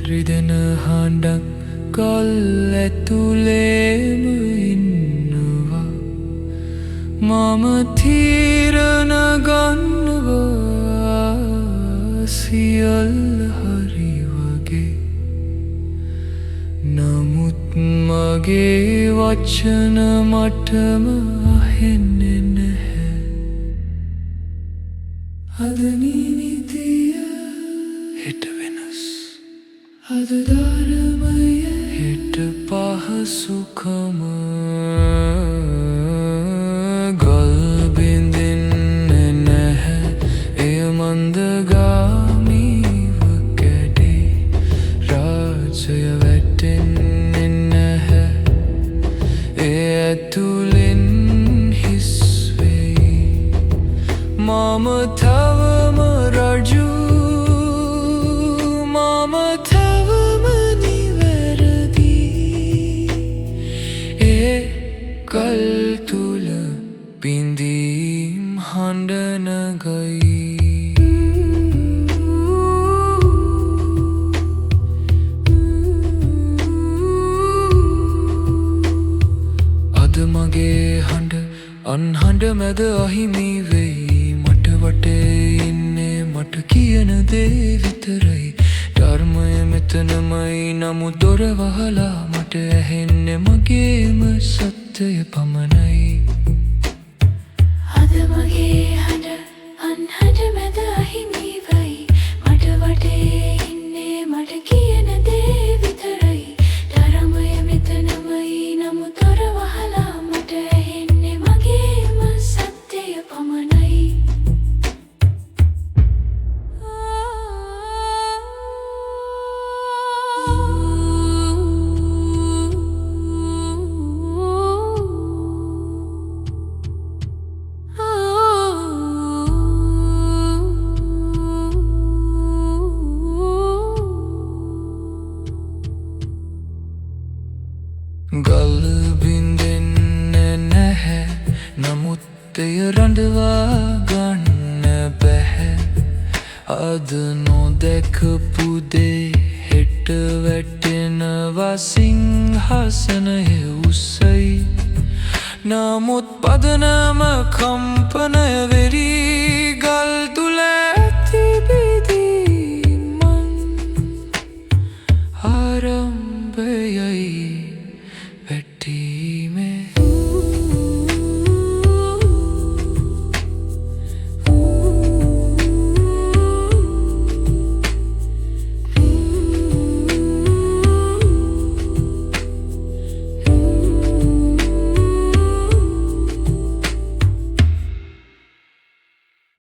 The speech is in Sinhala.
රිදෙන හඬක් කල් ඇතුලේම ඉන්නවා මම තීරණ ගන්නවා සියල්ල හරි වගේ නමුත් මගේ වචන මටම අහෙන්නේ නැහැ අද නිමිතිය හෙට වෙනස් අද ධර්මය හෙට පහසුකම ගල් බින්දින්නේ නැහැ එය මන්දගාමීව කැඩේ රාජය වැටෙන්නේ නැහැ ඒ ඇතුලෙන් හිස් වෙයි මම තවම රජු මම තවම නිවැරදි ඒ කල් තුල පින්දීම් හඬ නගයි අද මගේ හඬ අන්හඬ මැද අහිමි වෙයි මට වටේ ඉන්නේ මට කියන දේ විතරයි ධර්මය මෙතනමයි නමුත් දොර වහලා මට ඇහෙන්නේ මගේම සත්‍යය පමණයි අද මගේ හඬ අන්හඬ මැද අහිමි වෙයි මට වටේ ඉන්නේ මට කියන දේ විතරයි ධර්මය මෙතනමයි නමුත් දොර වහලා මට ඇහෙන්නේ මගේම සත්‍යය පමණයි ගල් බින්දෙන්නේ නැහැ නමුත් එය රඳවා ගන්න බැහැ අද නොදැකපු දේ හෙට වැටෙනවා සිංහාසනය උස්සයි නමුත් පදනම කම්පනය වෙරි ගල් තුල ඇති බිඳීමන් ආරම්භයයි වැටි